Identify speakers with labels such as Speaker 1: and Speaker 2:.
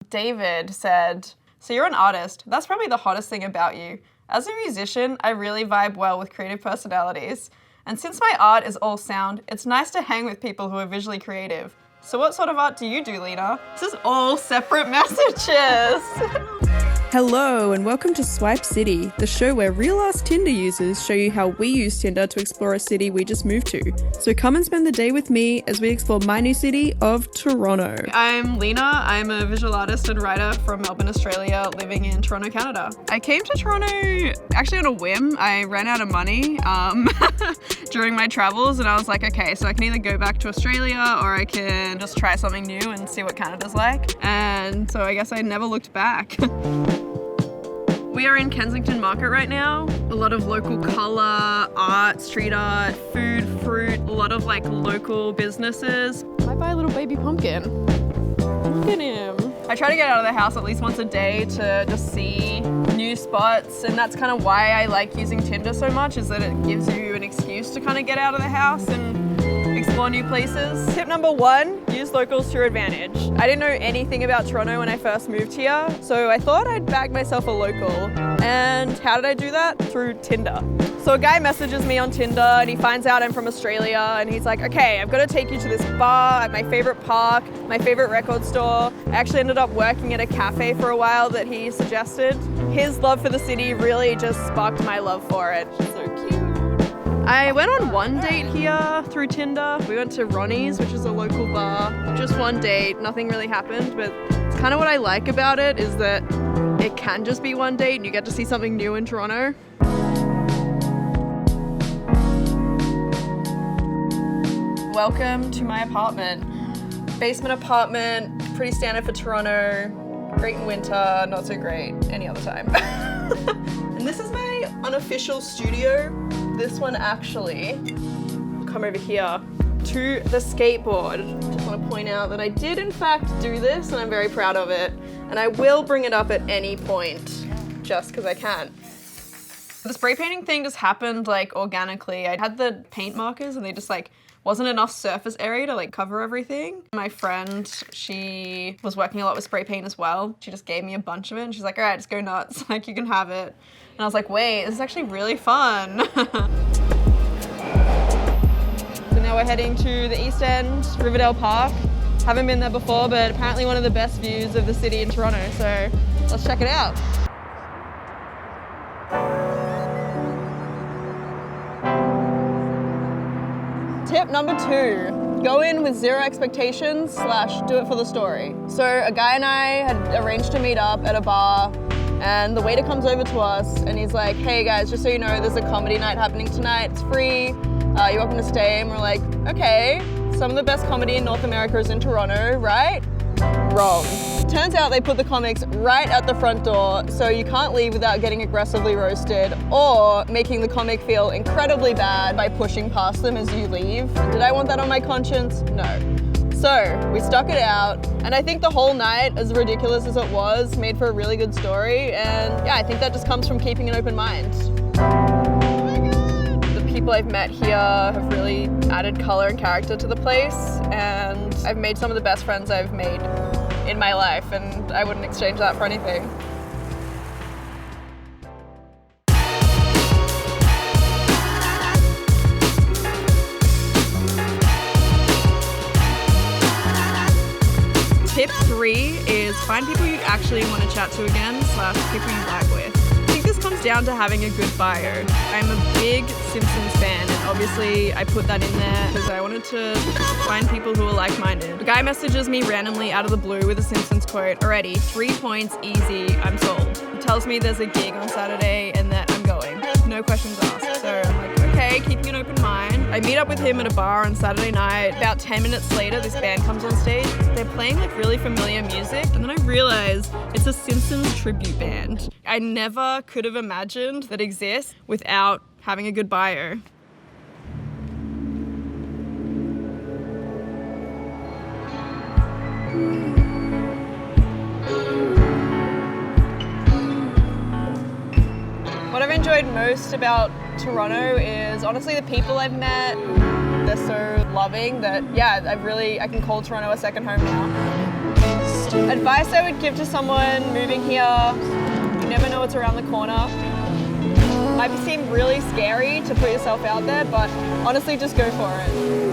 Speaker 1: David said, so you're an artist. That's probably the hottest thing about you. As a musician, I really vibe well with creative personalities. And since my art is all sound, it's nice to hang with people who are visually creative. So what sort of art do you do, Lena? This is all separate messages.
Speaker 2: Hello and welcome to Swipe City, the show where real-ass Tinder users show you how we use Tinder to explore a city we just moved to. So come and spend the day with me as we explore my new city of Toronto.
Speaker 1: I'm Lena. I'm a visual artist and writer from Melbourne, Australia, living in Toronto, Canada. I came to Toronto actually on a whim. I ran out of money during my travels and I was like, okay, so I can either go back to Australia or I can just try something new and see what Canada's like. And so I guess I never looked back. We are in Kensington Market right now. A lot of local colour, art, street art, food, fruit, a lot of like local businesses. I buy a little baby pumpkin. Look at him. I try to get out of the house at least once a day to just see new spots, and that's kind of why I like using Tinder so much, is that it gives you an excuse to kind of get out of the house and explore new places. Tip number 1, use locals to your advantage. I didn't know anything about Toronto when I first moved here, so I thought I'd bag myself a local. And how did I do that? Through Tinder. So a guy messages me on Tinder and he finds out I'm from Australia and he's like, okay, I've got to take you to this bar at my favorite park, my favorite record store. I actually ended up working at a cafe for a while that he suggested. His love for the city really just sparked my love for it. So cute. I went on one date here through Tinder. We went to Ronnie's, which is a local bar. Just one date, nothing really happened, but it's kind of what I like about it is that it can just be one date and you get to see something new in Toronto. Welcome to my apartment. Basement apartment, pretty standard for Toronto. Great in winter, not so great any other time. And this is my unofficial studio. This one actually, come over here to the skateboard. Just want to point out that I did in fact do this and I'm very proud of it. And I will bring it up at any point, just because I can. The spray painting thing just happened like organically. I had the paint markers and they just like wasn't enough surface area to like cover everything. My friend, she was working a lot with spray paint as well. She just gave me a bunch of it and she's like, all right, just go nuts. Like you can have it. And I was like, wait, this is actually really fun. So now we're heading to the East End, Riverdale Park. Haven't been there before, but apparently one of the best views of the city in Toronto. So let's check it out. Tip number 2, go in with zero expectations / do it for the story. So a guy and I had arranged to meet up at a bar and the waiter comes over to us and he's like, hey guys, just so you know, there's a comedy night happening tonight. It's free. You're welcome to stay. And we're like, okay, some of the best comedy in North America is in Toronto, right? Wrong. Turns out they put the comics right at the front door, so you can't leave without getting aggressively roasted or making the comic feel incredibly bad by pushing past them as you leave. Did I want that on my conscience? No. So we stuck it out, and I think the whole night, as ridiculous as it was, made for a really good story, and yeah, I think that just comes from keeping an open mind. Oh my God. The people I've met here have really added color and character to the place, and I've made some of the best friends I've made in my life, and I wouldn't exchange that for anything. Tip 3 is find people you actually want to chat to again / people you vibe with. I think this comes down to having a good bio. I'm a big Simpsons fan and obviously I put that in there because I wanted to find people who are like-minded. A guy messages me randomly out of the blue with a Simpsons quote, already 3 points, easy, I'm sold. He tells me there's a gig on Saturday and that I'm going. No questions asked. So I'm like, okay, keeping an open mind. I meet up with him at a bar on Saturday night. About 10 minutes later, this band comes on stage. They're playing like really familiar music. And then I realize it's a Simpsons tribute band. I never could have imagined that exists without having a good bio. What I've enjoyed most about Toronto is honestly the people I've met. They're so loving that, yeah, I can call Toronto a second home now. Advice I would give to someone moving here, you never know what's around the corner. Might seem really scary to put yourself out there, but honestly, just go for it.